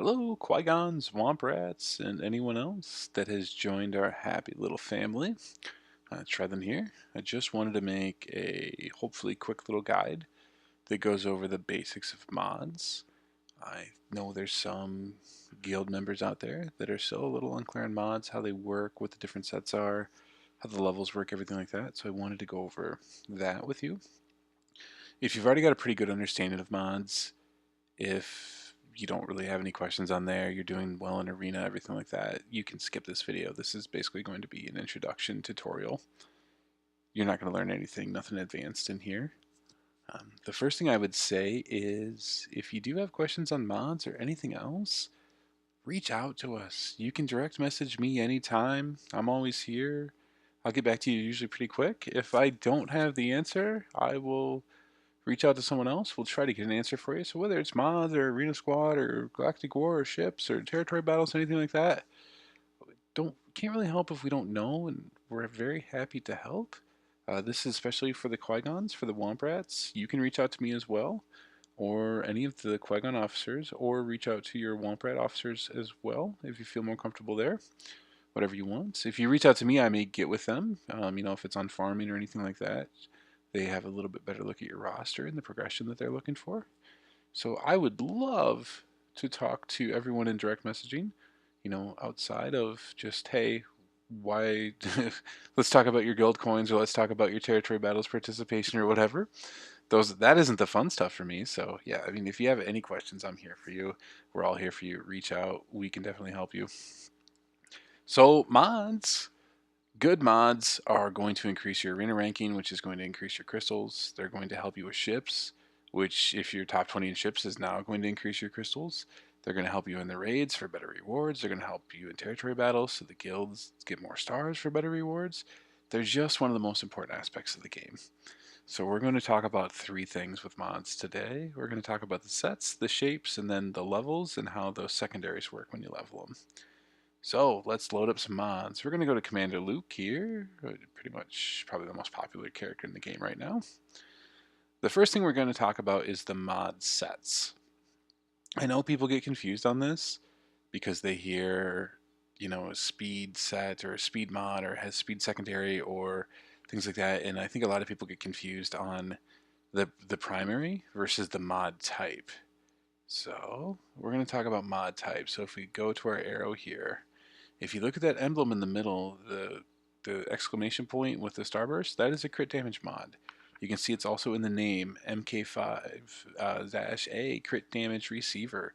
Hello, Qui-Gons, Womp Rats, and anyone else that has joined our happy little family. Try them here. I just wanted to make a hopefully quick little guide that goes over the basics of mods. I know there's some guild members out there that are still a little unclear on mods, how they work, what the different sets are, how the levels work, everything like that. So I wanted to go over that with you. If you've already got a pretty good understanding of mods, if you don't really have any questions on there, you're doing well in Arena, everything like that, you can skip this video. This is basically going to be an introduction tutorial. You're not going to learn anything, nothing advanced in here. The first thing I would say is if you do have questions on mods or anything else, reach out to us. You can direct message me anytime. I'm always here. I'll get back to you usually pretty quick. If I don't have the answer, I will reach out to someone else. We'll try to get an answer for you. So whether it's mods or arena squad or galactic war or ships or territory battles, anything like that, can't really help if we don't know, and we're very happy to help. This is especially for the Qui-Gons, for the Womp Rats. You can reach out to me as well, or any of the Qui-Gon officers, or reach out to your Womp Rat officers as well if you feel more comfortable there. Whatever you want. If you reach out to me, I may get with them. If it's on farming or anything like that, they have a little bit better look at your roster and the progression that they're looking for. So I would love to talk to everyone in direct messaging, outside of just, hey, why, let's talk about your guild coins or let's talk about your territory battles participation or whatever. That isn't the fun stuff for me. So yeah, I mean, if you have any questions, I'm here for you. We're all here for you. Reach out. We can definitely help you. So mods. Good mods are going to increase your arena ranking, which is going to increase your crystals. They're going to help you with ships, which, if you're top 20 in ships, is now going to increase your crystals. They're going to help you in the raids for better rewards. They're going to help you in territory battles so the guilds get more stars for better rewards. They're just one of the most important aspects of the game. So we're going to talk about three things with mods today. We're going to talk about the sets, the shapes, and then the levels and how those secondaries work when you level them. So let's load up some mods. We're going to go to Commander Luke here, pretty much probably the most popular character in the game right now. The first thing we're going to talk about is the mod sets. I know people get confused on this because they hear, a speed set or a speed mod or has speed secondary or things like that, and I think a lot of people get confused on the primary versus the mod type. So we're going to talk about mod type. So if we go to our arrow here, if you look at that emblem in the middle, the exclamation point with the starburst, that is a crit damage mod. You can see it's also in the name, MK5-A crit damage receiver.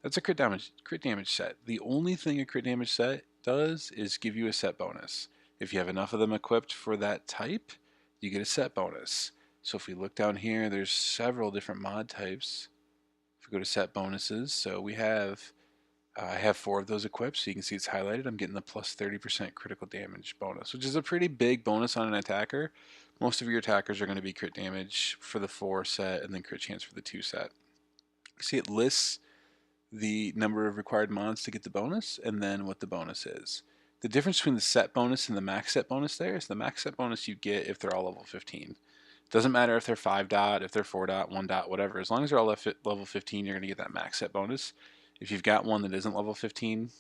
That's a crit damage set. The only thing a crit damage set does is give you a set bonus. If you have enough of them equipped for that type, you get a set bonus. So if we look down here, there's several different mod types. If we go to set bonuses, so I have 4 of those equipped, so you can see it's highlighted. I'm getting the plus 30% critical damage bonus, which is a pretty big bonus on an attacker. Most of your attackers are going to be crit damage for the 4 set and then crit chance for the 2 set. See, it lists the number of required mods to get the bonus and then what the bonus is. The difference between the set bonus and the max set bonus there is the max set bonus you get if they're all level 15. Doesn't matter if they're 5 dot, if they're 4 dot, 1 dot, whatever. As long as they're all level 15, you're going to get that max set bonus. If you've got one that isn't level 15,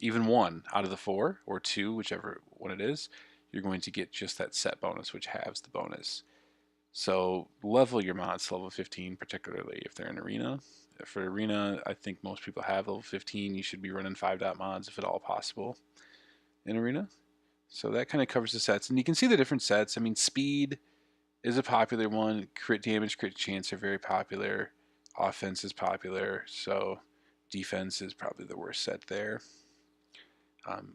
even 1 out of the 4, or 2, whichever one it is, you're going to get just that set bonus, which halves the bonus. So level your mods to level 15, particularly if they're in Arena. For Arena, I think most people have level 15. You should be running 5 dot mods if at all possible in Arena. So that kind of covers the sets. And you can see the different sets. I mean, speed is a popular one. Crit damage, crit chance are very popular. Offense is popular. So defense is probably the worst set there.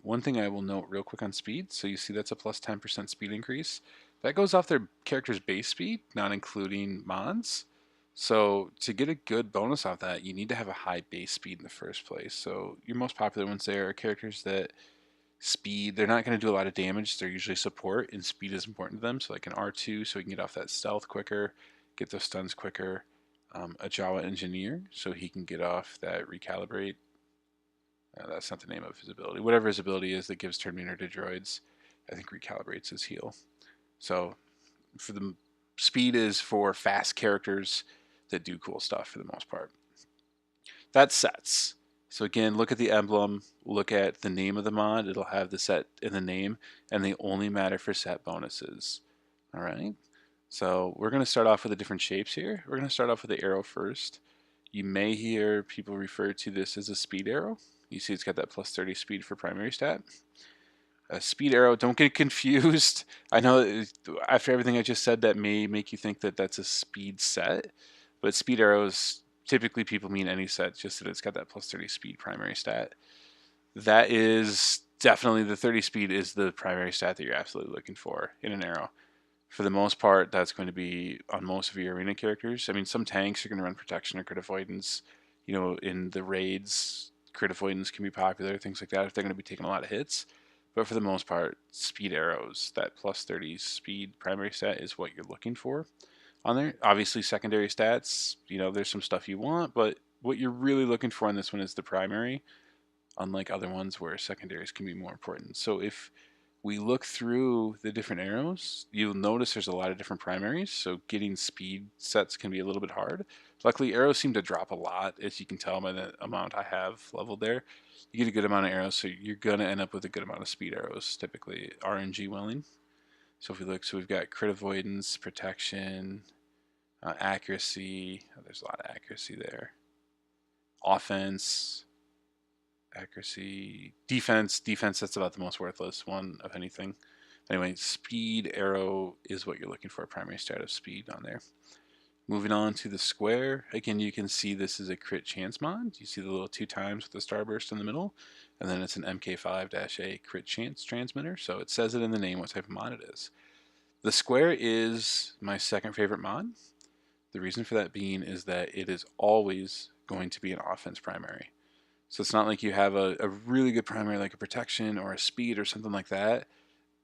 One thing I will note real quick on speed, so you see that's a plus 10% speed increase. That goes off their character's base speed, not including mods. So to get a good bonus off that, you need to have a high base speed in the first place. So your most popular ones there are characters that speed, they're not going to do a lot of damage. They're usually support, and speed is important to them. So like an R2, so he can get off that stealth quicker, get those stuns quicker. A Jawa engineer, so he can get off that recalibrate. That's not the name of his ability. Whatever his ability is that gives turn meter to droids, I think recalibrates his heal. So for the speed is for fast characters that do cool stuff for the most part. That's sets. So again, look at the emblem, look at the name of the mod. It'll have the set in the name, and they only matter for set bonuses. All right. So we're going to start off with the different shapes here. We're going to start off with the arrow first. You may hear people refer to this as a speed arrow. You see it's got that plus 30 speed for primary stat. A speed arrow, don't get confused. I know after everything I just said, that may make you think that that's a speed set, but speed arrows, typically people mean any set, just that it's got that plus 30 speed primary stat. That is definitely, the 30 speed is the primary stat that you're absolutely looking for in an arrow. For the most part, that's going to be on most of your arena characters. I mean, some tanks are going to run protection or crit avoidance. You know, in the raids, crit avoidance can be popular, things like that, if they're going to be taking a lot of hits. But for the most part, speed arrows, that plus 30 speed primary stat is what you're looking for on there. Obviously, secondary stats, you know, there's some stuff you want, but what you're really looking for on this one is the primary, unlike other ones where secondaries can be more important. So if we look through the different arrows, you'll notice there's a lot of different primaries, so getting speed sets can be a little bit hard. Luckily, arrows seem to drop a lot, as you can tell by the amount I have leveled there. You get a good amount of arrows, so you're going to end up with a good amount of speed arrows, typically RNG willing. So if we look, so we've got crit avoidance, protection, accuracy. Oh, there's a lot of accuracy there. Offense, accuracy, defense. Defense, that's about the most worthless one of anything. Anyway, speed arrow is what you're looking for, primary stat of speed on there. Moving on to the square, again, you can see this is a crit chance mod. You see the little 2 times with the starburst in the middle, and then it's an MK5-A crit chance transmitter, so it says it in the name what type of mod it is. The square is my second favorite mod. The reason for that being is that it is always going to be an offense primary. So it's not like you have a really good primary like a protection or a speed or something like that.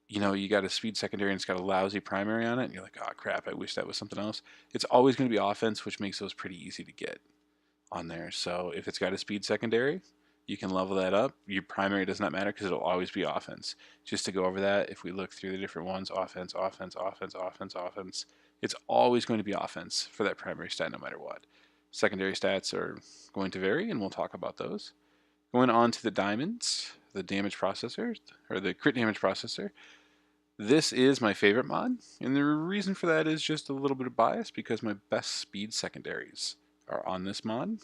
You know, you got a speed secondary and it's got a lousy primary on it, and you're like, oh crap, I wish that was something else. It's always going to be offense, which makes those pretty easy to get on there. So if it's got a speed secondary, you can level that up. Your primary does not matter because it'll always be offense. Just to go over that, if we look through the different ones, offense, offense, offense, offense, offense, it's always going to be offense for that primary stat no matter what. Secondary stats are going to vary, and we'll talk about those. Going on to the diamonds, the damage processor, or the crit damage processor. This is my favorite mod, and the reason for that is just a little bit of bias because my best speed secondaries are on this mod.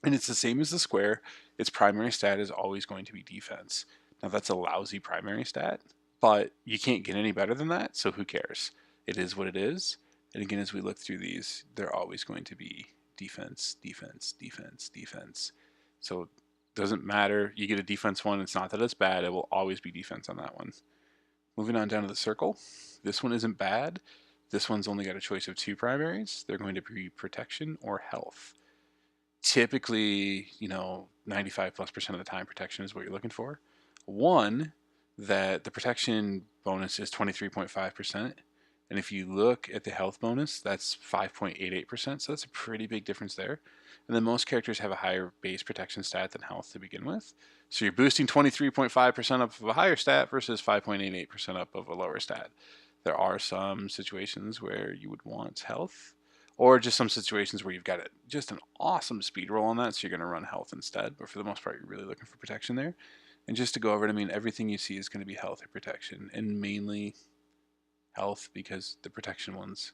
And it's the same as the square. Its primary stat is always going to be defense. Now that's a lousy primary stat, but you can't get any better than that, so who cares? It is what it is. And again, as we look through these, they're always going to be defense, defense, defense, defense. So doesn't matter. You get a defense one, it's not that it's bad, it will always be defense on that one. Moving on down to the circle. This one isn't bad. This one's only got a choice of 2 primaries. They're going to be protection or health. Typically, you know, 95+% of the time protection is what you're looking for. One, that the protection bonus is 23.5%. And if you look at the health bonus, that's 5.88%. So that's a pretty big difference there. And then most characters have a higher base protection stat than health to begin with. So you're boosting 23.5% up of a higher stat versus 5.88% up of a lower stat. There are some situations where you would want health, or just some situations where you've got just an awesome speed roll on that, so you're going to run health instead. But for the most part, you're really looking for protection there. And just to go over it, I mean, everything you see is going to be health or protection, and mainly health because the protection ones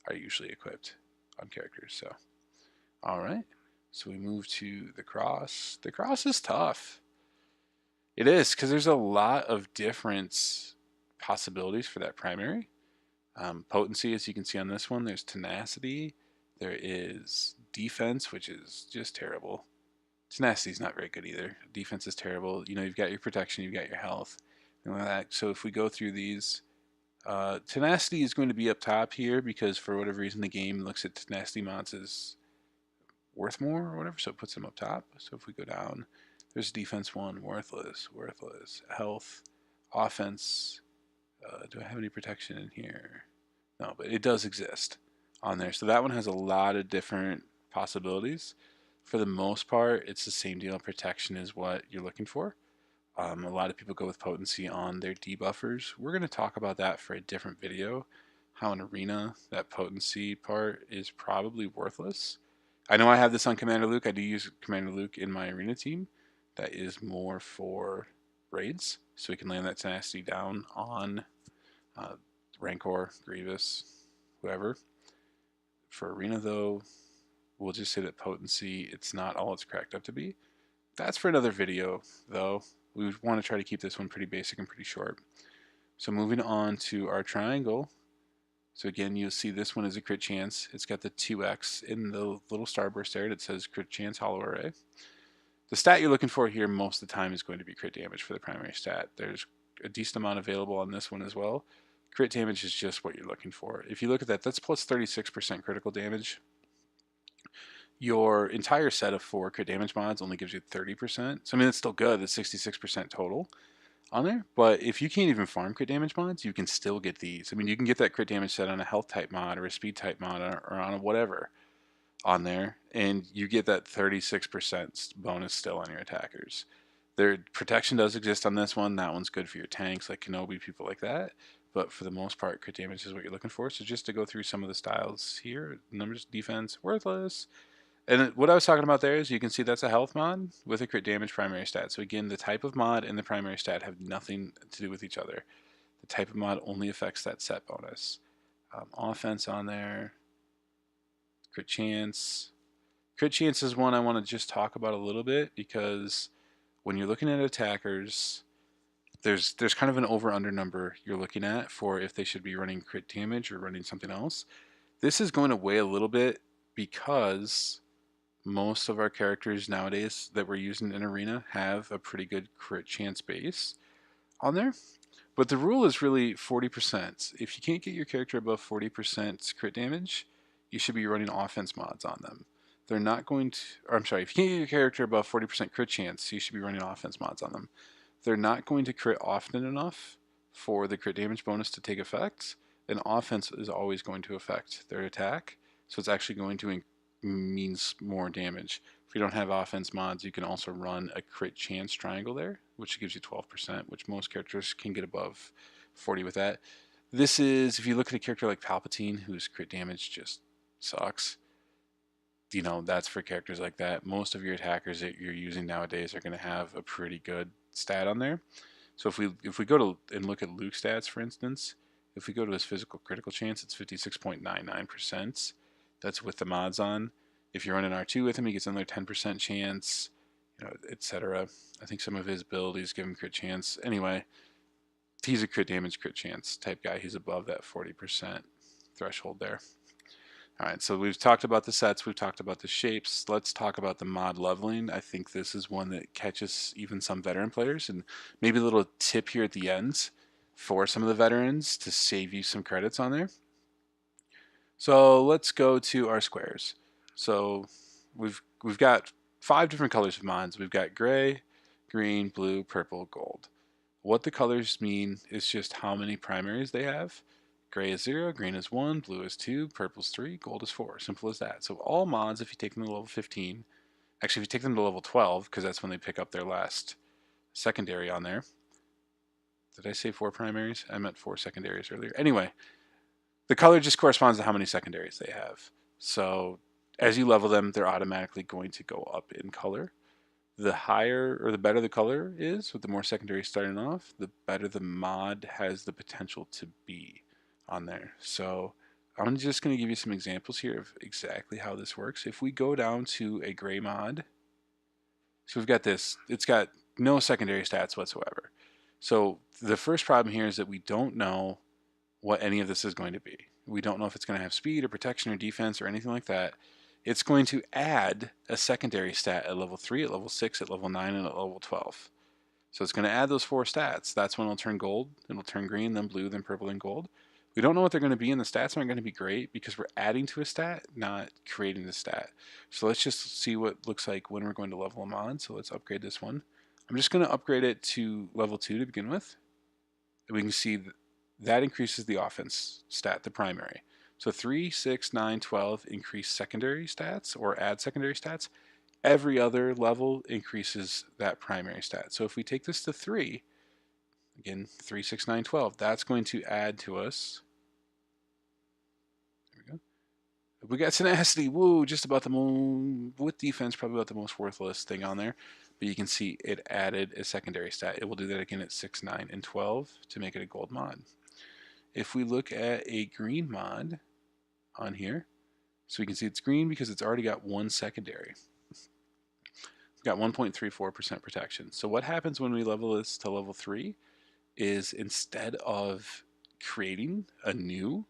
are usually equipped on characters. So, all right. So we move to the cross. The cross is tough. It is, because there's a lot of different possibilities for that primary. Potency, as you can see on this one, there's tenacity. There is defense, which is just terrible. Tenacity is not very good either. Defense is terrible. You know, you've got your protection, you've got your health, and like that. So if we go through these, tenacity is going to be up top here because for whatever reason the game looks at tenacity mods as worth more or whatever, so it puts them up top. So if we go down, there's defense 1, worthless, worthless, health, offense. Do I have any protection in here? No, but it does exist on there. So that one has a lot of different possibilities. For the most part, it's the same deal. Protection is what you're looking for. A lot of people go with potency on their debuffers. We're going to talk about that for a different video. How in arena, that potency part is probably worthless. I know I have this on Commander Luke. I do use Commander Luke in my arena team. That is more for raids, so we can land that tenacity down on uh, Rancor, Grievous, whoever. For arena though, we'll just say that potency, it's not all it's cracked up to be. That's for another video though. We want to try to keep this one pretty basic and pretty short. So moving on to our triangle. So again, you'll see this one is a crit chance. It's got the 2x in the little starburst there that says crit chance hollow array. The stat you're looking for here most of the time is going to be crit damage for the primary stat. There's a decent amount available on this one as well. Crit damage is just what you're looking for. If you look at that, that's plus 36% critical damage. Your entire set of 4 crit damage mods only gives you 30%. So I mean, it's still good. It's 66% total on there. But if you can't even farm crit damage mods, you can still get these. I mean, you can get that crit damage set on a health type mod or a speed type mod or on a whatever on there, and you get that 36% bonus still on your attackers. Their protection does exist on this one. That one's good for your tanks like Kenobi, people like that. But for the most part, crit damage is what you're looking for. So just to go through some of the styles here, numbers, defense, worthless. And what I was talking about there is you can see that's a health mod with a crit damage primary stat. So again, the type of mod and the primary stat have nothing to do with each other. The type of mod only affects that set bonus. Offense on there, crit chance. Crit chance is one I want to just talk about a little bit because when you're looking at attackers, there's kind of an over-under number you're looking at for if they should be running crit damage or running something else. This is going to weigh a little bit because most of our characters nowadays that we're using in Arena have a pretty good crit chance base on there. But the rule is really 40%. If you can't get your character above 40% crit damage, you should be running offense mods on them. They're not going to, or I'm sorry, if you can't get your character above 40% crit chance, you should be running offense mods on them. They're not going to crit often enough for the crit damage bonus to take effect, and offense is always going to affect their attack, so it's actually going to means more damage. If you don't have offense mods, you can also run a crit chance triangle there, which gives you 12%, which most characters can get above 40 with that. This is, if you look at a character like Palpatine, whose crit damage just sucks, you know, that's for characters like that. Most of your attackers that you're using nowadays are going to have a pretty good stat on there. So if we go to and look at Luke stats, for instance, if we go to his physical critical chance, it's 56.99%. That's with the mods on. If you're running R2 with him, he gets another 10% chance, you know, etc. I think some of his abilities give him crit chance. Anyway, he's a crit damage, crit chance type guy. He's above that 40% threshold there. All right, so we've talked about the sets, we've talked about the shapes. Let's talk about the mod leveling. I think this is one that catches even some veteran players, and maybe a little tip here at the end for some of the veterans to save you some credits on there. So let's go to our squares. So we've got 5 different colors of mods. We've got gray, green, blue, purple, gold. What the colors mean is just how many primaries they have. Gray is 0, green is 1, blue is 2, purple is 3, gold is 4. Simple as that. So all mods, if you take them to level 15, actually if you take them to level 12, because that's when they pick up their last secondary on there. Did I say 4 primaries? I meant 4 secondaries earlier. Anyway, the color just corresponds to how many secondaries they have. So as you level them, they're automatically going to go up in color. The higher or the better the color is, with the more secondaries starting off, the better the mod has the potential to be on there. So I'm just going to give you some examples here of exactly how this works. If we go down to a gray mod, so we've got this, it's got no secondary stats whatsoever. So the first problem here is that we don't know what any of this is going to be. We don't know if it's going to have speed or protection or defense or anything like that. It's going to add a secondary stat at level 3, at level 6, at level 9, and at level 12. So it's going to add those 4 stats. That's when it'll turn gold, it'll turn green, then blue, then purple, and gold. We don't know what they're going to be, and the stats aren't going to be great because we're adding to a stat, not creating the stat. So let's just see what it looks like when we're going to level them on. So let's upgrade this one. I'm just going to upgrade it to level 2 to begin with. And we can see that increases the offense stat, the primary. So 3, 6, 9, 12 increase secondary stats or add secondary stats. Every other level increases that primary stat. So if we take this to 3, again, 3, 6, 9, 12, that's going to add to us, there we go, We got tenacity. Woo! Just about the with defense, probably about the most worthless thing on there. But you can see it added a secondary stat. It will do that again at 6, 9, and 12 to make it a gold mod. If we look at a green mod on here, so we can see it's green because it's already got one secondary. It's got 1.34% protection. So what happens when we level this to level 3 is instead of creating a new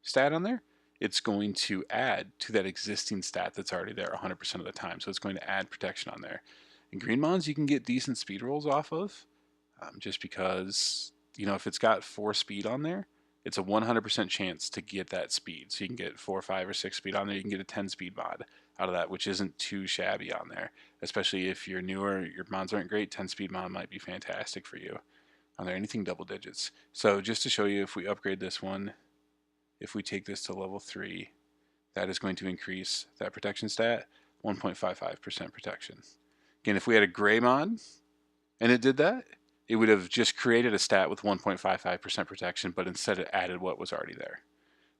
stat on there, it's going to add to that existing stat that's already there 100% of the time. So it's going to add protection on there. In green mods, you can get decent speed rolls off of, just because, you know, if it's got 4 speed on there, it's a 100% chance to get that speed. So you can get 4, 5, or 6 speed on there. You can get a 10 speed mod out of that, which isn't too shabby on there. Especially if you're newer, your mods aren't great, 10 speed mod might be fantastic for you on there. Anything double digits. So just to show you, if we upgrade this one, if we take this to level 3, that is going to increase that protection stat 1.55% protection. Again, if we had a gray mod and it did that, it would have just created a stat with 1.55% protection, but instead it added what was already there.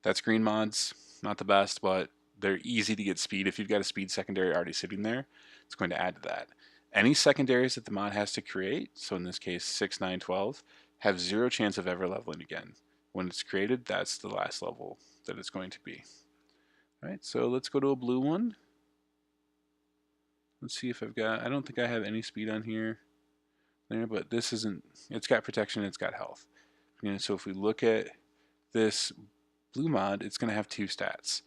That's green mods. Not the best, but they're easy to get speed. If you've got a speed secondary already sitting there, it's going to add to that. Any secondaries that the mod has to create, so in this case 6, 9, 12, have 0 chance of ever leveling again. When it's created, that's the last level that it's going to be. All right, so let's go to a blue one. Let's see if I've got, I don't think I have any speed on here, but this isn't, it's got protection, it's got health. And so if we look at this blue mod, it's going to have 2 stats.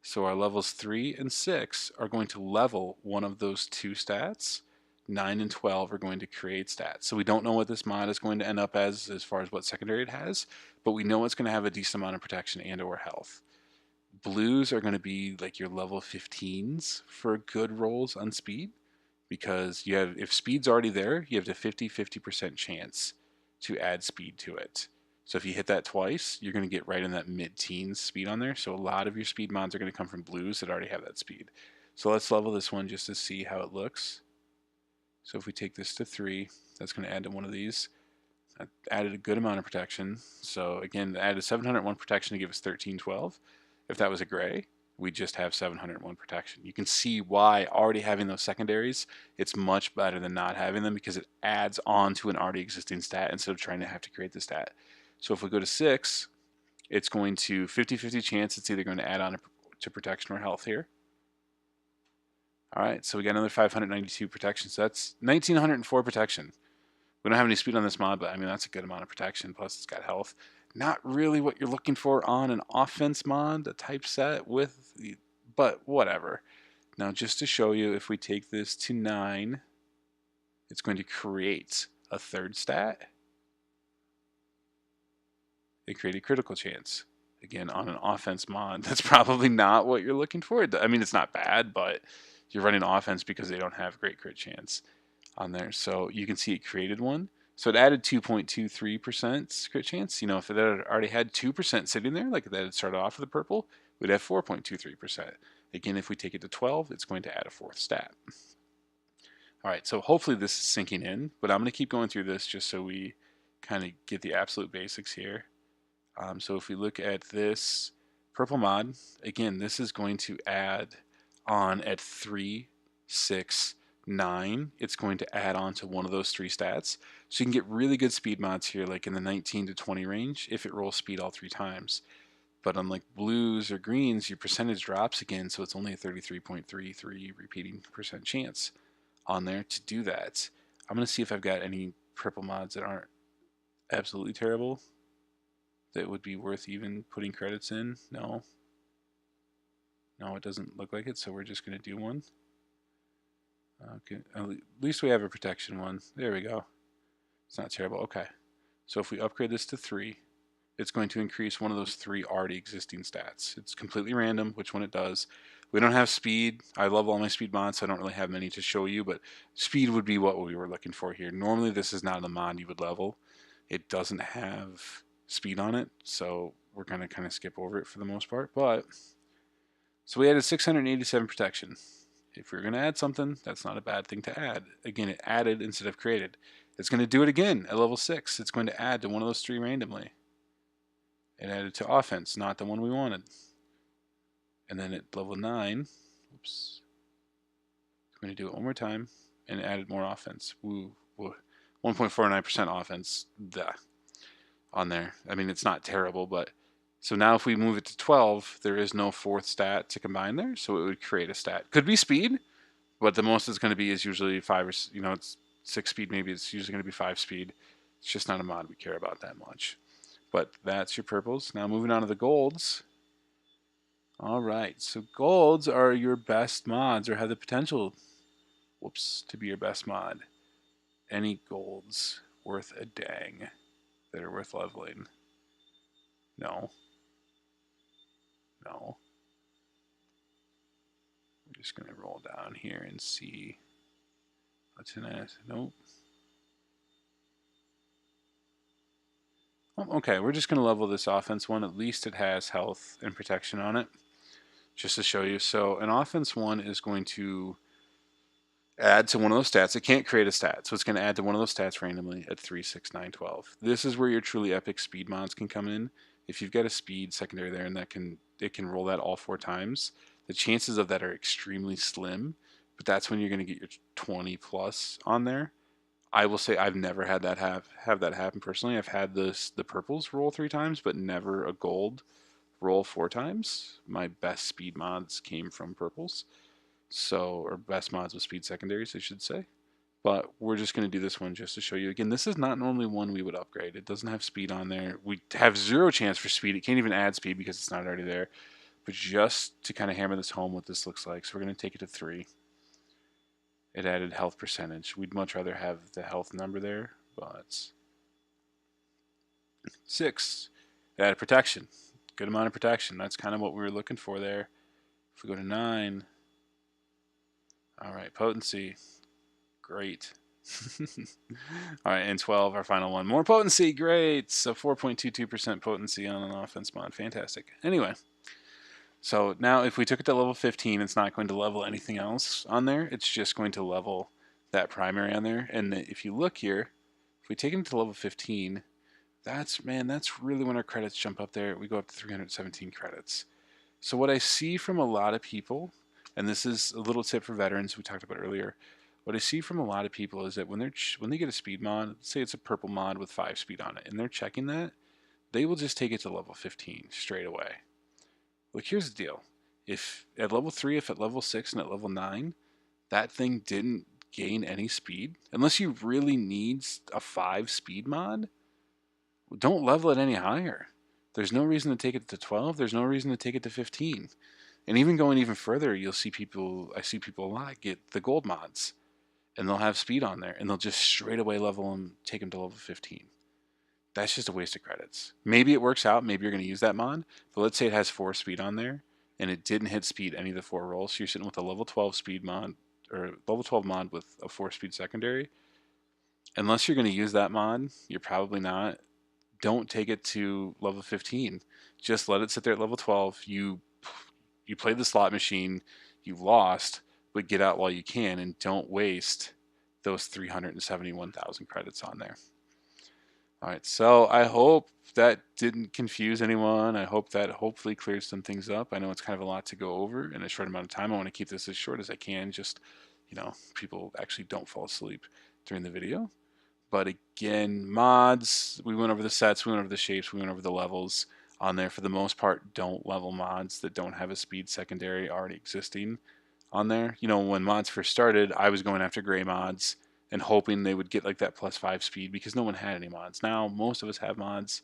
So our levels 3 and 6 are going to level one of those 2 stats. 9 and 12 are going to create stats. So we don't know what this mod is going to end up as far as what secondary it has, but we know it's going to have a decent amount of protection and or health. Blues are going to be like your level 15s for good rolls on speed, because you have, if speed's already there, you have a 50% chance to add speed to it. So if you hit that twice, you're going to get right in that mid-teens speed on there. So a lot of your speed mods are going to come from blues that already have that speed. So let's level this one just to see how it looks. So if we take this to 3, that's going to add to one of these. That added a good amount of protection. So again, added 701 protection to give us 1312. If that was a gray, we just have 701 protection. You can see why already having those secondaries, it's much better than not having them, because it adds on to an already existing stat instead of trying to have to create the stat. So if we go to 6, it's going to 50-50 chance it's either going to add on to protection or health here. All right, so we got another 592 protection. So that's 1904 protection. We don't have any speed on this mod, but I mean, that's a good amount of protection. Plus, it's got health. Not really what you're looking for on an offense mod, a type set with, but whatever. Now, just to show you, if we take this to 9, it's going to create a 3rd stat. It created critical chance. Again, on an offense mod, that's probably not what you're looking for. I mean, it's not bad, but you're running offense because they don't have great crit chance on there. So you can see it created one. So it added 2.23% crit chance. You know, if it had already had 2% sitting there, like that had started off with the purple, we'd have 4.23%. Again, if we take it to 12, it's going to add a 4th stat. All right, so hopefully this is sinking in, but I'm going to keep going through this just so we kind of get the absolute basics here. So if we look at this purple mod, again, this is going to add on at 3, 6, 9. It's going to add on to one of those 3 stats. So you can get really good speed mods here, like in the 19 to 20 range, if it rolls speed all 3 times. But unlike blues or greens, your percentage drops again, so it's only a 33.33 repeating percent chance on there to do that. I'm going to see if I've got any purple mods that aren't absolutely terrible that would be worth even putting credits in. No, it doesn't look like it, so we're just going to do one. Okay, at least we have a protection one. There we go. It's not terrible. Okay, so if we upgrade this to 3, it's going to increase one of those 3 already existing stats. It's completely random which one it does. We don't have speed. I love all my speed mods, so I don't really have many to show you, but speed would be what we were looking for here. Normally this is not a mod you would level. It doesn't have speed on it, so we're going to kind of skip over it for the most part. But so we added 687 protection. If we're going to add something, that's not a bad thing to add. Again, it added instead of created. It's going to do it again at level 6. It's going to add to one of those 3 randomly. It added to offense, not the one we wanted. And then at level 9, oops, I'm going to do it one more time and added more offense. Woo, woo. 1.49% offense on there. I mean, it's not terrible, but so now if we move it to 12, there is no fourth stat to combine there, so it would create a stat. Could be speed, but the most it's going to be is usually 5 or, it's 6 speed, maybe it's usually going to be 5 speed. It's just not a mod we care about that much. But that's your purples. Now moving on to the golds. All right, so golds are your best mods or have the potential, to be your best mod. Any golds worth a dang that are worth leveling? No. No. We're just going to roll down here and see what's in it. Nope. Oh, okay, we're just going to level this offense one. At least it has health and protection on it, just to show you. So an offense one is going to add to one of those stats. It can't create a stat, so it's going to add to one of those stats randomly at 3, 6, 9, 12. This is where your truly epic speed mods can come in. If you've got a speed secondary there and it can roll that all 4 times, the chances of that are extremely slim, but that's when you're going to get your 20 plus on there. I will say I've never had that have that happen personally. I've had the purples roll 3 times, but never a gold roll 4 times. My best speed mods came from purples. So, or best mods with speed secondaries, I should say. But we're just going to do this one just to show you. Again, this is not normally one we would upgrade. It doesn't have speed on there. We have 0 chance for speed. It can't even add speed because it's not already there. But just to kind of hammer this home what this looks like. So we're going to take it to 3. It added health percentage. We'd much rather have the health number there, but 6. It added protection. Good amount of protection. That's kind of what we were looking for there. If we go to 9, all right, potency, great. All right, and 12, our final one. More potency, great. So 4.22% potency on an offense mod, fantastic. Anyway, so now if we took it to level 15, it's not going to level anything else on there. It's just going to level that primary on there. And if you look here, if we take it to level 15, that's really when our credits jump up there. We go up to 317 credits. So what I see from a lot of people, and this is a little tip for veterans we talked about earlier, what I see from a lot of people is that when they get a speed mod, say it's a purple mod with 5 speed on it, and they're checking that, they will just take it to level 15 straight away. Look, here's the deal. If at level 3, if at level 6, and at level 9, that thing didn't gain any speed, unless you really need a 5 speed mod, don't level it any higher. There's no reason to take it to 12. There's no reason to take it to 15. And even going even further, I see people a lot get the gold mods, and they'll have speed on there, and they'll just straight away level them, take them to level 15. That's just a waste of credits. Maybe it works out, maybe you're going to use that mod, but let's say it has 4 speed on there, and it didn't hit speed any of the 4 rolls, so you're sitting with a level 12 speed mod, or level 12 mod with a 4 speed secondary. Unless you're going to use that mod, you're probably not. Don't take it to level 15. Just let it sit there at level 12. You played the slot machine, you lost, but get out while you can and don't waste those 371,000 credits on there. All right, so I hope that didn't confuse anyone. I hope that hopefully cleared some things up. I know it's kind of a lot to go over in a short amount of time. I want to keep this as short as I can, just, people actually don't fall asleep during the video. But again, mods, we went over the sets, we went over the shapes, we went over the levels on there. For the most part, don't level mods that don't have a speed secondary already existing on there. When mods first started, I was going after gray mods and hoping they would get like that +5 speed because no one had any mods. Now, most of us have mods.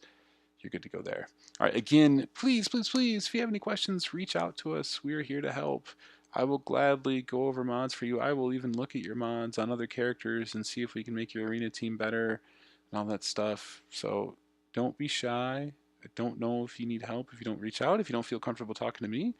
You're good to go there. All right, again, please, please, please, if you have any questions, reach out to us. We are here to help. I will gladly go over mods for you. I will even look at your mods on other characters and see if we can make your arena team better and all that stuff. So don't be shy. I don't know if you need help if you don't reach out. If you don't feel comfortable talking to me,